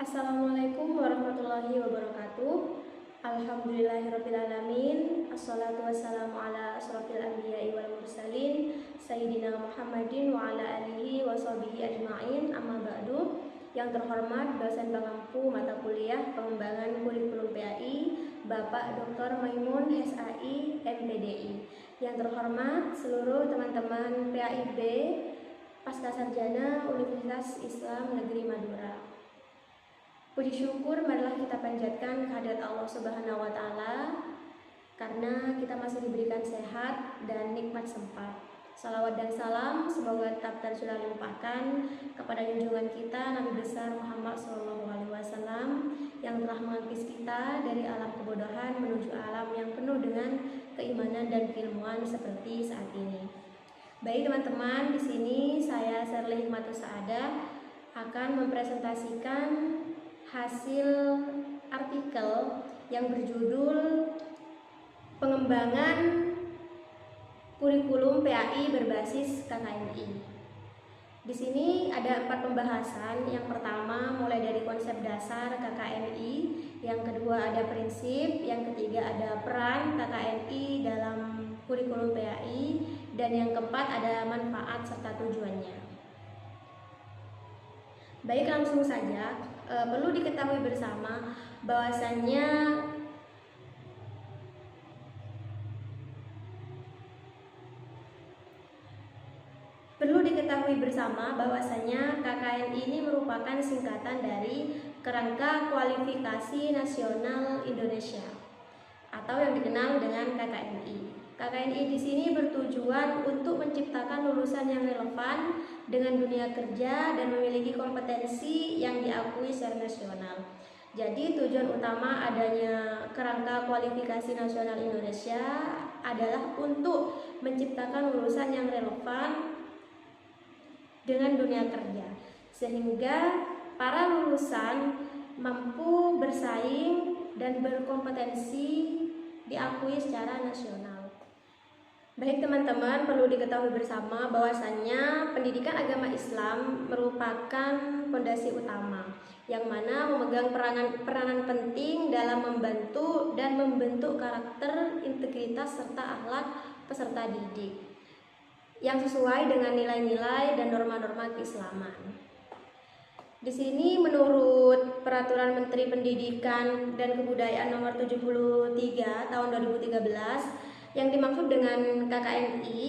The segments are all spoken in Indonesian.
Assalamualaikum warahmatullahi wabarakatuh. Alhamdulillahirrabbilalamin. Assalatu wassalamu ala asrafil anbiya'i wal mursalin Sayyidina Muhammadin wa ala alihi wa sahbihi ajma'in. Amma ba'du. Yang terhormat dosen pengampu mata kuliah pengembangan kurikulum PAI Bapak Dr. Maimun SAI MPDI. Yang terhormat seluruh teman-teman PAIB Pascasarjana Universitas Islam Negeri Madura. Puji syukur marilah kita panjatkan kehadirat Allah Subhanahu wa taala karena kita masih diberikan sehat dan nikmat sempat. Salawat dan salam semoga tetap tercurah limpahkan kepada junjungan kita Nabi besar Muhammad SAW yang telah mengangkis kita dari alam kebodohan menuju alam yang penuh dengan keimanan dan keilmuan seperti saat ini. Baik teman-teman, di sini saya Sherly Hikmatus Saadah akan mempresentasikan hasil artikel yang berjudul Pengembangan Kurikulum PAI berbasis KKNI. Di sini ada 4 pembahasan. Yang pertama mulai dari konsep dasar KKNI, yang kedua ada prinsip, yang ketiga ada peran KKNI dalam kurikulum PAI, dan yang keempat ada manfaat serta tujuannya. Baik, langsung saja. Perlu diketahui bersama bahwasannya KKNI ini merupakan singkatan dari Kerangka Kualifikasi Nasional Indonesia atau yang dikenal dengan KKNI. KKNI di sini bertujuan untuk menciptakan lulusan yang relevan dengan dunia kerja dan memiliki kompetensi yang diakui secara nasional. Jadi tujuan utama adanya Kerangka Kualifikasi Nasional Indonesia adalah untuk menciptakan lulusan yang relevan dengan dunia kerja, sehingga para lulusan mampu bersaing dan berkompetensi diakui secara nasional. Baik teman-teman, perlu diketahui bersama bahwasannya pendidikan agama Islam merupakan fondasi utama yang mana memegang peranan penting dalam membantu dan membentuk karakter, integritas serta akhlak peserta didik yang sesuai dengan nilai-nilai dan norma-norma keislaman. Di sini menurut Peraturan Menteri Pendidikan dan Kebudayaan Nomor 73 Tahun 2013, yang dimaksud dengan KKNI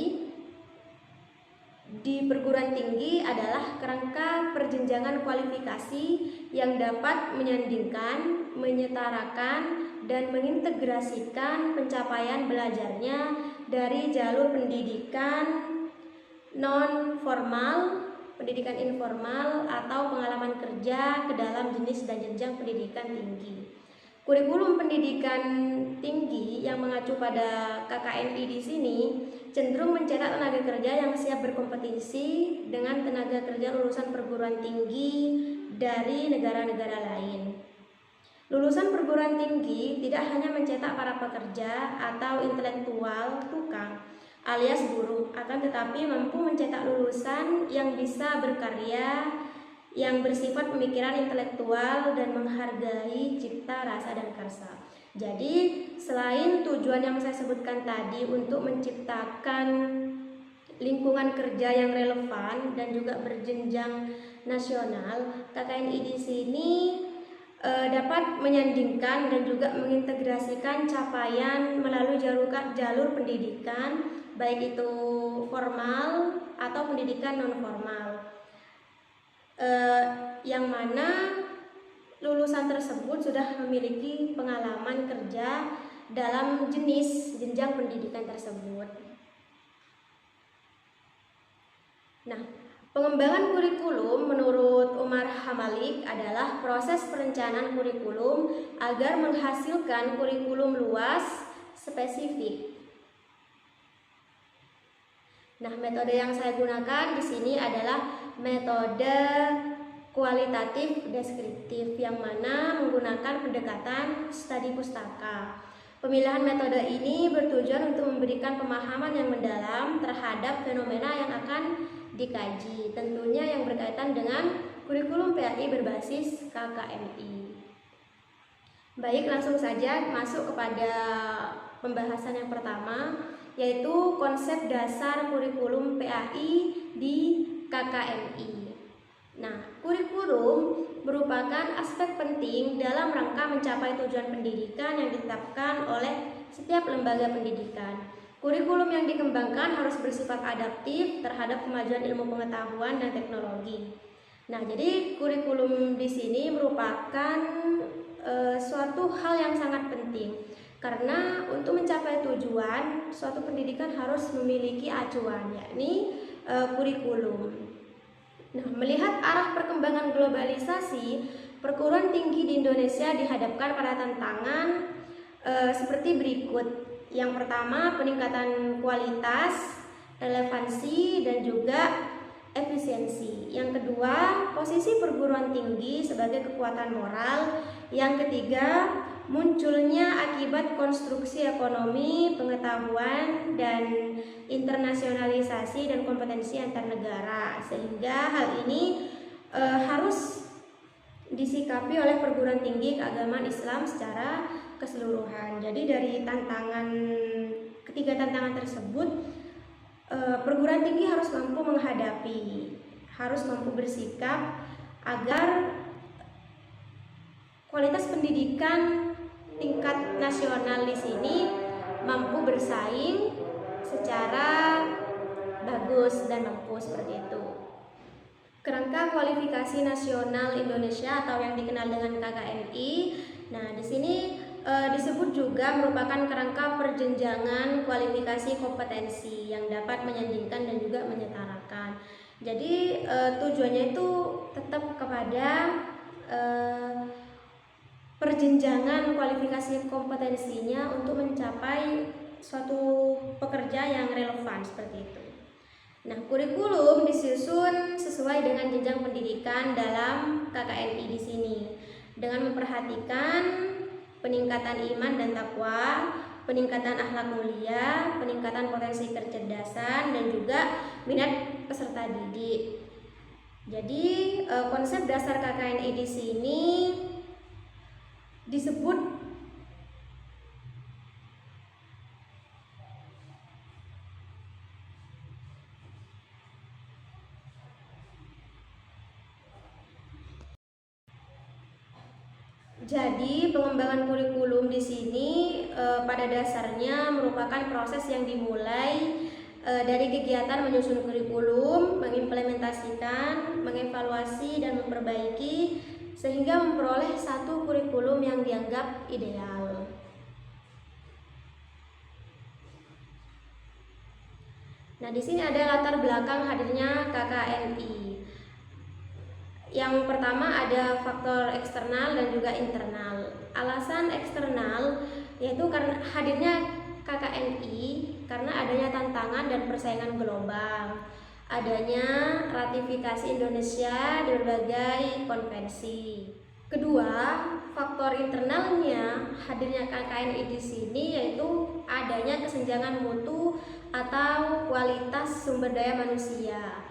di perguruan tinggi adalah kerangka perjenjangan kualifikasi yang dapat menyandingkan, menyetarakan, dan mengintegrasikan pencapaian belajarnya dari jalur pendidikan non-formal, pendidikan informal, atau pengalaman kerja ke dalam jenis dan jenjang pendidikan tinggi. Kurikulum pendidikan tinggi yang mengacu pada KKNI di sini cenderung mencetak tenaga kerja yang siap berkompetisi dengan tenaga kerja lulusan perguruan tinggi dari negara-negara lain. Lulusan perguruan tinggi tidak hanya mencetak para pekerja atau intelektual tukang alias buruh, akan tetapi mampu mencetak lulusan yang bisa berkarya, yang bersifat pemikiran intelektual dan menghargai cipta, rasa, dan karsa. Jadi selain tujuan yang saya sebutkan tadi untuk menciptakan lingkungan kerja yang relevan dan juga berjenjang nasional, KKNI di sini dapat menyandingkan dan juga mengintegrasikan capaian melalui jalur pendidikan, baik itu formal atau pendidikan non formal. Yang mana lulusan tersebut sudah memiliki pengalaman kerja dalam jenis jenjang pendidikan tersebut. Nah, pengembangan kurikulum menurut Umar Hamalik adalah proses perencanaan kurikulum agar menghasilkan kurikulum luas, spesifik. Nah, metode yang saya gunakan di sini adalah metode kualitatif deskriptif yang mana menggunakan pendekatan studi pustaka. Pemilihan metode ini bertujuan untuk memberikan pemahaman yang mendalam terhadap fenomena yang akan dikaji, tentunya yang berkaitan dengan kurikulum PAI berbasis KKNI. Baik, langsung saja masuk kepada pembahasan yang pertama, yaitu konsep dasar kurikulum PAI di KKNI. Nah, kurikulum merupakan aspek penting dalam rangka mencapai tujuan pendidikan yang ditetapkan oleh setiap lembaga pendidikan. Kurikulum yang dikembangkan harus bersifat adaptif terhadap kemajuan ilmu pengetahuan dan teknologi. Nah, jadi kurikulum di sini merupakan suatu hal yang sangat penting, karena untuk mencapai tujuan suatu pendidikan harus memiliki acuan, yakni kurikulum. Nah, melihat arah perkembangan globalisasi, perguruan tinggi di Indonesia dihadapkan pada tantangan seperti berikut. Yang pertama, peningkatan kualitas, relevansi, dan juga efisiensi. Yang kedua, posisi perguruan tinggi sebagai kekuatan moral. Yang ketiga, munculnya akibat konstruksi ekonomi, pengetahuan, dan internasionalisasi dan kompetensi antar negara, sehingga hal ini harus disikapi oleh perguruan tinggi keagamaan Islam secara keseluruhan. Jadi dari ketiga tantangan tersebut, perguruan tinggi harus mampu menghadapi, harus mampu bersikap agar kualitas pendidikan tingkat nasional di sini mampu bersaing secara bagus dan mampu seperti itu. Kerangka kualifikasi nasional Indonesia atau yang dikenal dengan KKNI. Nah, di sini disebut juga merupakan kerangka perjenjangan kualifikasi kompetensi yang dapat menyandingkan dan juga menyetarakan. Jadi tujuannya itu tetap kepada perjenjangan kualifikasi kompetensinya untuk mencapai suatu pekerja yang relevan seperti itu. Nah, kurikulum disusun sesuai dengan jenjang pendidikan dalam KKNI di sini dengan memperhatikan peningkatan iman dan takwa, peningkatan akhlak mulia, peningkatan potensi kecerdasan, dan juga minat peserta didik. Jadi konsep dasar KKNI di sini disebut pengembangan kurikulum di sini pada dasarnya merupakan proses yang dimulai dari kegiatan menyusun kurikulum, mengimplementasikan, mengevaluasi, dan memperbaiki sehingga memperoleh satu kurikulum yang dianggap ideal. Nah, di sini ada latar belakang hadirnya KKNI. Yang pertama ada faktor eksternal dan juga internal. Alasan eksternal yaitu karena hadirnya KKNI karena adanya tantangan dan persaingan global, adanya ratifikasi Indonesia di berbagai konvensi. Kedua, faktor internalnya hadirnya KKNI di sini yaitu adanya kesenjangan mutu atau kualitas sumber daya manusia.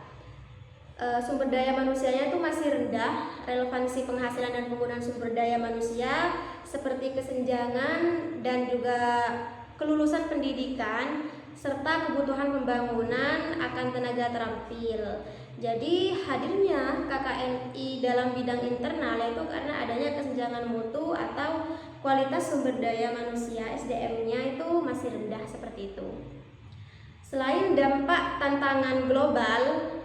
Sumber daya manusianya itu masih rendah, relevansi penghasilan dan penggunaan sumber daya manusia seperti kesenjangan dan juga kelulusan pendidikan serta kebutuhan pembangunan akan tenaga terampil. Jadi hadirnya KKNI dalam bidang internal yaitu karena adanya kesenjangan mutu atau kualitas sumber daya manusia SDM-nya itu masih rendah seperti itu. Selain dampak tantangan global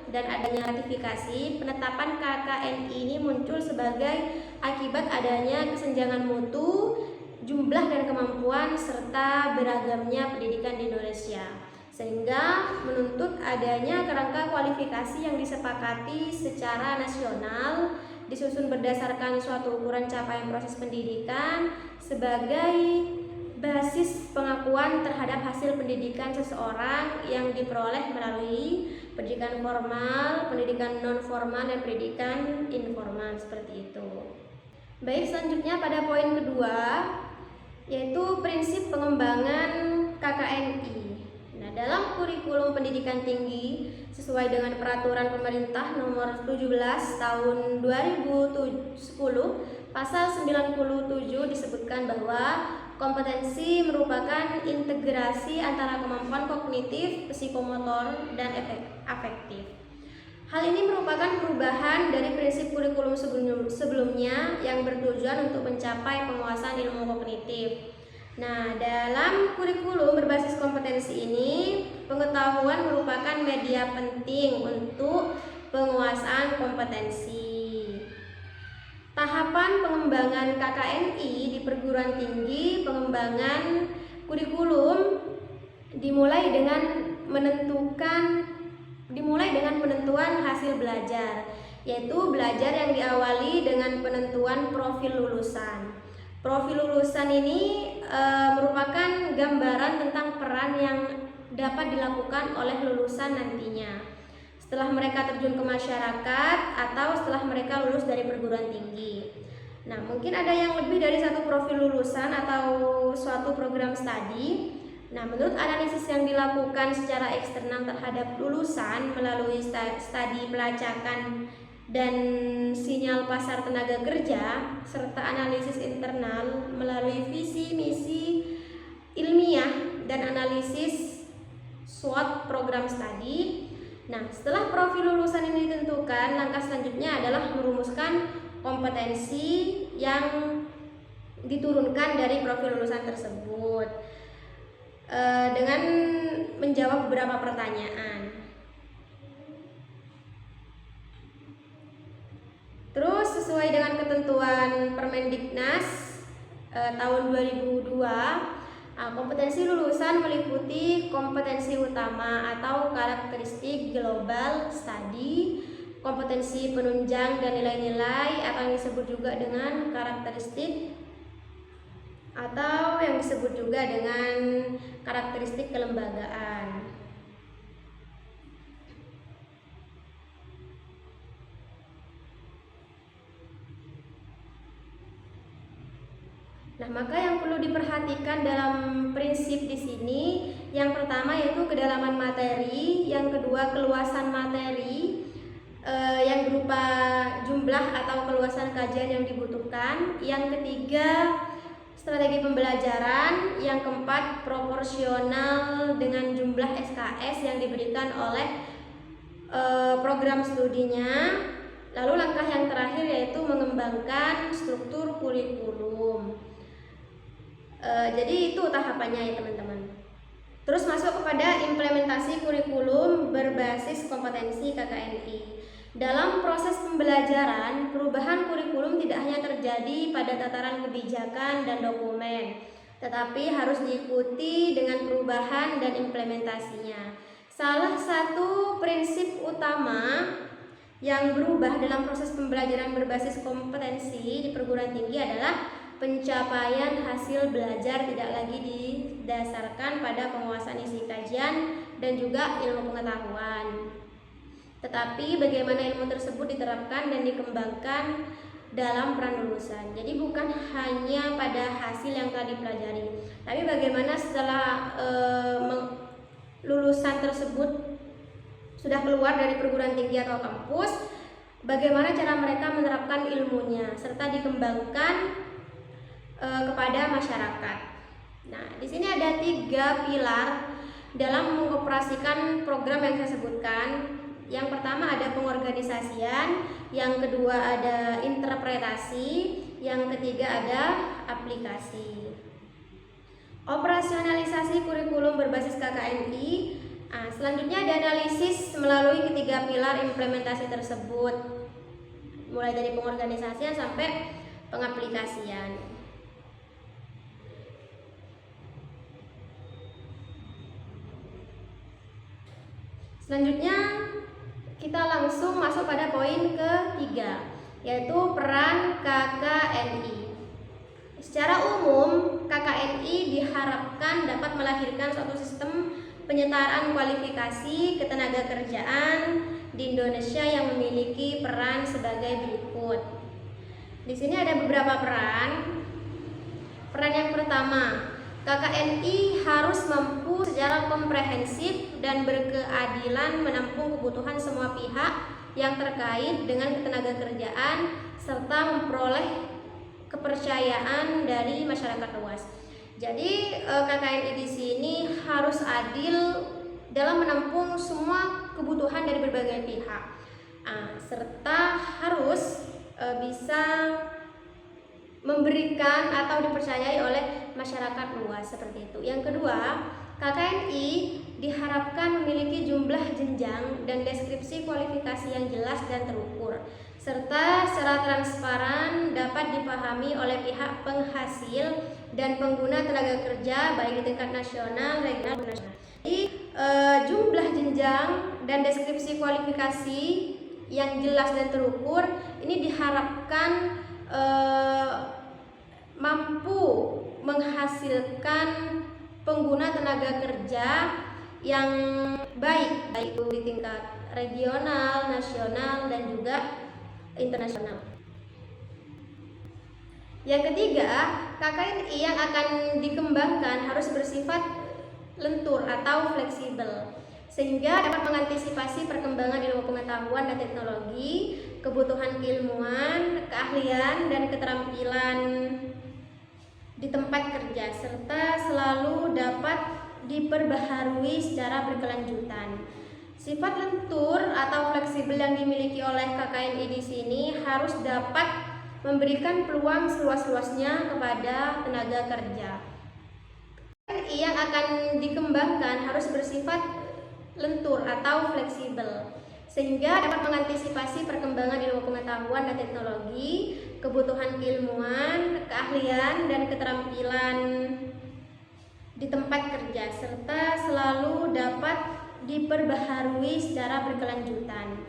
dan adanya ratifikasi, penetapan KKNI ini muncul sebagai akibat adanya kesenjangan mutu, jumlah dan kemampuan serta beragamnya pendidikan di Indonesia, sehingga menuntut adanya kerangka kualifikasi yang disepakati secara nasional, disusun berdasarkan suatu ukuran capaian proses pendidikan sebagai basis pengakuan terhadap hasil pendidikan seseorang yang diperoleh melalui pendidikan formal, pendidikan non formal, dan pendidikan informal seperti itu. Baik, selanjutnya pada poin kedua yaitu prinsip pengembangan KKNI. Nah, dalam kurikulum pendidikan tinggi sesuai dengan peraturan pemerintah nomor 17 tahun 2010 pasal 97 disebutkan bahwa kompetensi merupakan integrasi antara kemampuan kognitif, psikomotor, dan afektif. Hal ini merupakan perubahan dari prinsip kurikulum sebelumnya yang bertujuan untuk mencapai penguasaan ilmu kognitif. Nah, dalam kurikulum berbasis kompetensi ini, pengetahuan merupakan media penting untuk penguasaan kompetensi. Tahapan pengembangan KKNI di perguruan tinggi, pengembangan kurikulum dimulai dengan penentuan hasil belajar, yaitu belajar yang diawali dengan penentuan profil lulusan. Profil lulusan ini merupakan gambaran tentang peran yang dapat dilakukan oleh lulusan nantinya setelah mereka terjun ke masyarakat atau setelah mereka lulus dari perguruan tinggi. Nah, mungkin ada yang lebih dari satu profil lulusan atau suatu program studi. Nah, menurut analisis yang dilakukan secara eksternal terhadap lulusan melalui studi pelacakan dan sinyal pasar tenaga kerja serta analisis internal melalui visi misi ilmiah dan analisis SWOT program studi. Nah, setelah profil lulusan ini ditentukan, langkah selanjutnya adalah merumuskan kompetensi yang diturunkan dari profil lulusan tersebut dengan menjawab beberapa pertanyaan. Terus sesuai dengan ketentuan Permendiknas tahun 2002, kompetensi lulusan meliputi kompetensi utama atau karakteristik global studi, kompetensi penunjang dan nilai-nilai atau yang disebut juga dengan karakteristik atau yang disebut juga dengan karakteristik kelembagaan. Nah, maka yang perlu diperhatikan dalam prinsip di sini, yang pertama yaitu kedalaman materi, yang kedua keluasan materi, yang berupa jumlah atau keluasan kajian yang dibutuhkan, yang ketiga strategi pembelajaran, yang keempat proporsional dengan jumlah SKS yang diberikan oleh program studinya, lalu langkah yang terakhir yaitu mengembangkan struktur kurikulum. Jadi itu tahapannya ya teman-teman. Terus masuk kepada implementasi kurikulum berbasis kompetensi KKNI. Dalam proses pembelajaran, perubahan kurikulum tidak hanya terjadi pada tataran kebijakan dan dokumen, tetapi harus diikuti dengan perubahan dan implementasinya. Salah satu prinsip utama yang berubah dalam proses pembelajaran berbasis kompetensi di perguruan tinggi adalah pencapaian hasil belajar tidak lagi didasarkan pada penguasaan isi kajian dan juga ilmu pengetahuan, tetapi bagaimana ilmu tersebut diterapkan dan dikembangkan dalam peran lulusan. Jadi bukan hanya pada hasil yang telah dipelajari, tapi bagaimana setelah lulusan tersebut sudah keluar dari perguruan tinggi atau kampus, bagaimana cara mereka menerapkan ilmunya serta dikembangkan kepada masyarakat. Nah, di sini ada 3 pilar dalam mengoperasikan program yang saya sebutkan. Yang pertama ada pengorganisasian, yang kedua ada interpretasi, yang ketiga ada aplikasi. Operasionalisasi kurikulum berbasis KKNI. Selanjutnya ada analisis melalui ketiga pilar implementasi tersebut, mulai dari pengorganisasian sampai pengaplikasian. Selanjutnya kita langsung masuk pada poin ketiga, yaitu peran KKNI. Secara umum, KKNI diharapkan dapat melahirkan suatu sistem penyetaraan kualifikasi ketenagakerjaan di Indonesia yang memiliki peran sebagai berikut. Di sini ada beberapa peran. Peran yang pertama, KKNI harus mampu secara komprehensif dan berkeadilan menampung kebutuhan semua pihak yang terkait dengan ketenagakerjaan serta memperoleh kepercayaan dari masyarakat luas. Jadi KKNI di sini harus adil dalam menampung semua kebutuhan dari berbagai pihak, serta harus bisa memberikan atau dipercayai oleh masyarakat luas seperti itu. Yang kedua, KKNI diharapkan memiliki jumlah jenjang dan deskripsi kualifikasi yang jelas dan terukur, serta secara transparan dapat dipahami oleh pihak penghasil dan pengguna tenaga kerja baik di tingkat nasional, regional, dan nasional. Jadi jumlah jenjang dan deskripsi kualifikasi yang jelas dan terukur ini diharapkan mampu menghasilkan pengguna tenaga kerja yang baik di tingkat regional, nasional, dan juga internasional. Yang ketiga, KKNI yang akan dikembangkan harus bersifat lentur atau fleksibel, sehingga dapat mengantisipasi perkembangan ilmu pengetahuan dan teknologi, kebutuhan keilmuan, keahlian, dan keterampilan di tempat kerja, serta selalu dapat diperbaharui secara berkelanjutan. Sifat lentur atau fleksibel yang dimiliki oleh KKNI di sini harus dapat memberikan peluang seluas-luasnya kepada tenaga kerja. KKNI yang akan dikembangkan harus bersifat lentur atau fleksibel, sehingga dapat mengantisipasi perkembangan ilmu pengetahuan dan teknologi, kebutuhan keilmuan, keahlian, dan keterampilan di tempat kerja, serta selalu dapat diperbaharui secara berkelanjutan.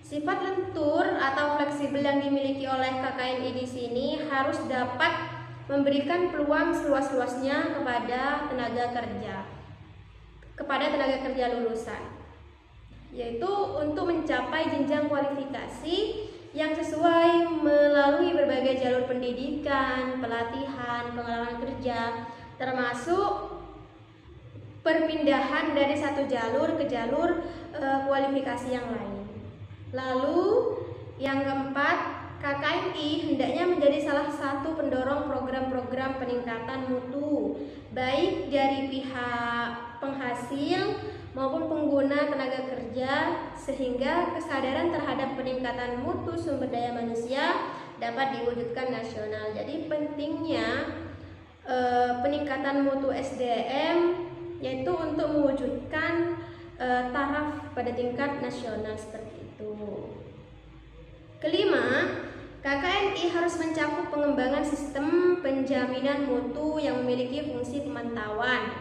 Sifat lentur atau fleksibel yang dimiliki oleh KKNI di sini harus dapat memberikan peluang seluas-luasnya kepada tenaga kerja lulusan, yaitu untuk mencapai jenjang kualifikasi yang sesuai melalui berbagai jalur pendidikan, pelatihan, pengalaman kerja, termasuk perpindahan dari satu jalur ke jalur kualifikasi yang lain. Lalu yang keempat, KKNI hendaknya menjadi salah satu pendorong program-program peningkatan mutu baik dari pihak penghasil maupun pengguna tenaga kerja, sehingga kesadaran terhadap peningkatan mutu sumber daya manusia dapat diwujudkan nasional. Jadi pentingnya peningkatan mutu SDM yaitu untuk mewujudkan taraf pada tingkat nasional seperti itu. Kelima, KKNI harus mencakup pengembangan sistem penjaminan mutu yang memiliki fungsi pemantauan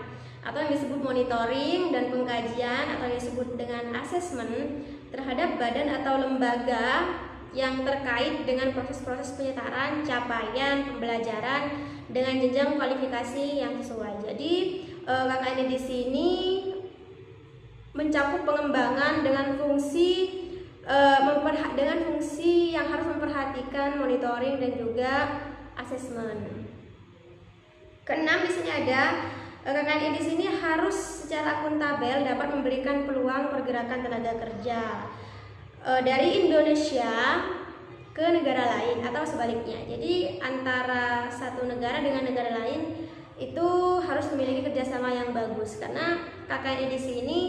atau yang disebut monitoring dan pengkajian atau yang disebut dengan asesmen terhadap badan atau lembaga yang terkait dengan proses-proses penyetaraan capaian pembelajaran dengan jenjang kualifikasi yang sesuai. Jadi KKNI di sini mencakup pengembangan dengan fungsi yang harus memperhatikan monitoring dan juga asesmen. Keenam, di sini ada KKNI di sini harus secara akuntabel dapat memberikan peluang pergerakan tenaga kerja dari Indonesia ke negara lain atau sebaliknya. Jadi antara satu negara dengan negara lain itu harus memiliki kerjasama yang bagus, karena KKNI di sini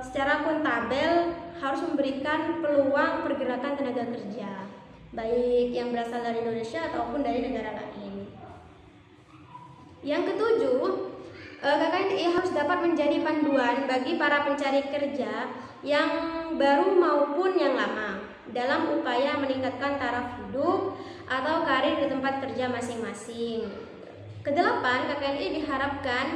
secara akuntabel harus memberikan peluang pergerakan tenaga kerja baik yang berasal dari Indonesia ataupun dari negara lain. Yang ketujuh, KKNI harus dapat menjadi panduan bagi para pencari kerja yang baru maupun yang lama dalam upaya meningkatkan taraf hidup atau karir di tempat kerja masing-masing. Kedelapan, KKNI diharapkan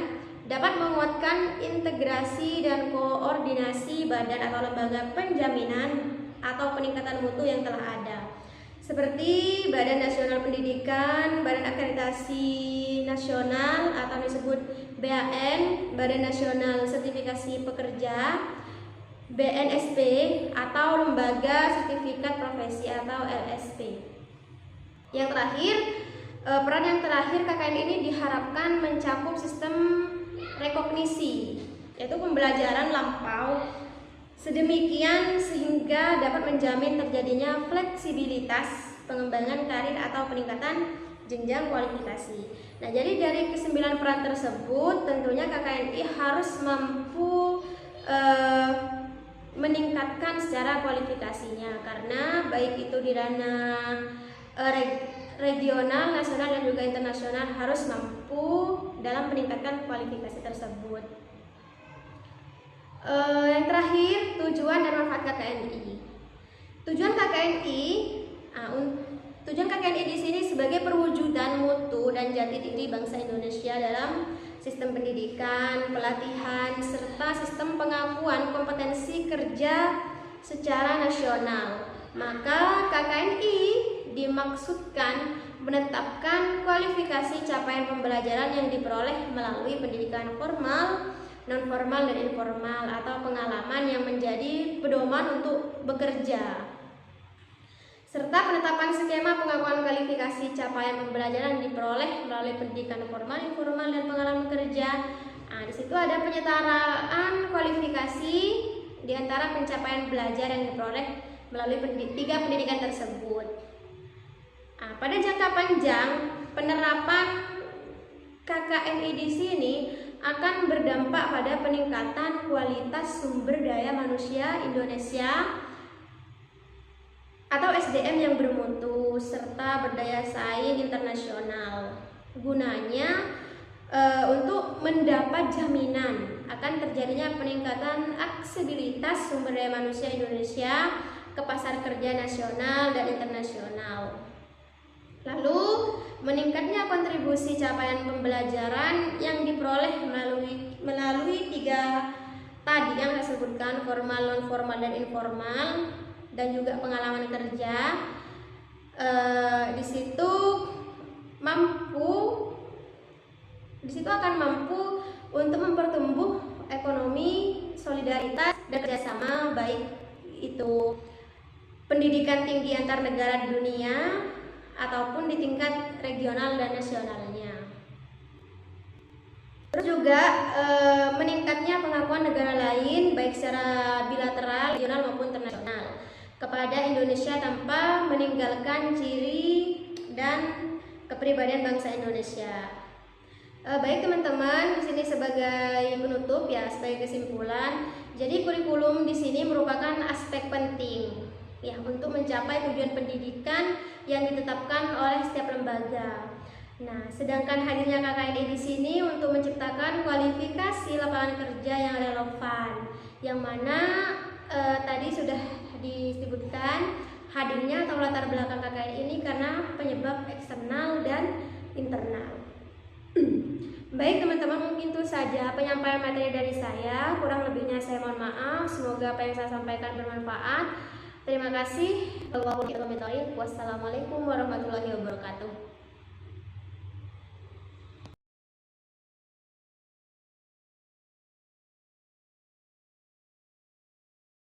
dapat menguatkan integrasi dan koordinasi badan atau lembaga penjaminan atau peningkatan mutu yang telah ada, seperti Badan Nasional Pendidikan, Badan Akreditasi Nasional atau disebut BAN, Badan Nasional Sertifikasi Pekerja, BNSP, atau Lembaga Sertifikat Profesi atau LSP. Yang terakhir, Peran yang terakhir KKN ini diharapkan mencakup sistem rekognisi, yaitu pembelajaran lampau sedemikian sehingga dapat menjamin terjadinya fleksibilitas pengembangan karir atau peningkatan jenjang kualifikasi. Nah, jadi dari ke-9 peran tersebut tentunya KKNI harus mampu meningkatkan secara kualifikasinya, karena baik itu di ranah regional, nasional, dan juga internasional harus mampu dalam meningkatkan kualifikasi tersebut. Yang terakhir, tujuan dan manfaat KKNI. Tujuan KKNI di sini sebagai perwujudan mutu dan jati diri bangsa Indonesia dalam sistem pendidikan, pelatihan, serta sistem pengakuan kompetensi kerja secara nasional. Maka KKNI dimaksudkan menetapkan kualifikasi capaian pembelajaran yang diperoleh melalui pendidikan formal, non formal, dan informal, atau pengalaman yang menjadi pedoman untuk bekerja, serta penetapan skema pengakuan kualifikasi capaian pembelajaran yang diperoleh melalui pendidikan formal, informal, dan pengalaman kerja. Nah, di situ ada penyetaraan kualifikasi di antara pencapaian belajar yang diperoleh melalui tiga pendidikan tersebut. Nah, pada jangka panjang, penerapan KKNI di sini akan berdampak pada peningkatan kualitas sumber daya manusia Indonesia atau SDM yang bermutu serta berdaya saing internasional. Gunanya untuk mendapat jaminan akan terjadinya peningkatan aksesibilitas sumber daya manusia Indonesia ke pasar kerja nasional dan internasional. Lalu meningkatnya kontribusi capaian pembelajaran yang diperoleh melalui tiga tadi yang saya sebutkan, formal, non formal, dan informal, dan juga pengalaman kerja. Di situ akan mampu untuk mempertumbuh ekonomi, solidaritas, dan kerjasama, baik itu pendidikan tinggi antar negara di dunia ataupun di tingkat regional dan nasionalnya. Terus juga meningkatnya pengakuan negara lain baik secara bilateral, regional maupun internasional kepada Indonesia tanpa meninggalkan ciri dan kepribadian bangsa Indonesia. Baik teman-teman, di sini sebagai penutup ya, sebagai kesimpulan, jadi kurikulum di sini merupakan aspek penting ya untuk mencapai tujuan pendidikan yang ditetapkan oleh setiap lembaga. Nah, sedangkan hadirnya KKNI di sini untuk menciptakan kualifikasi lapangan kerja yang relevan, yang mana tadi sudah disebutkan hadirnya atau latar belakang KKNI ini karena penyebab eksternal dan internal. Baik teman-teman, mungkin itu saja penyampaian materi dari saya. Kurang lebihnya saya mohon maaf. Semoga apa yang saya sampaikan bermanfaat. Terima kasih. Wassalamualaikum warahmatullahi wabarakatuh.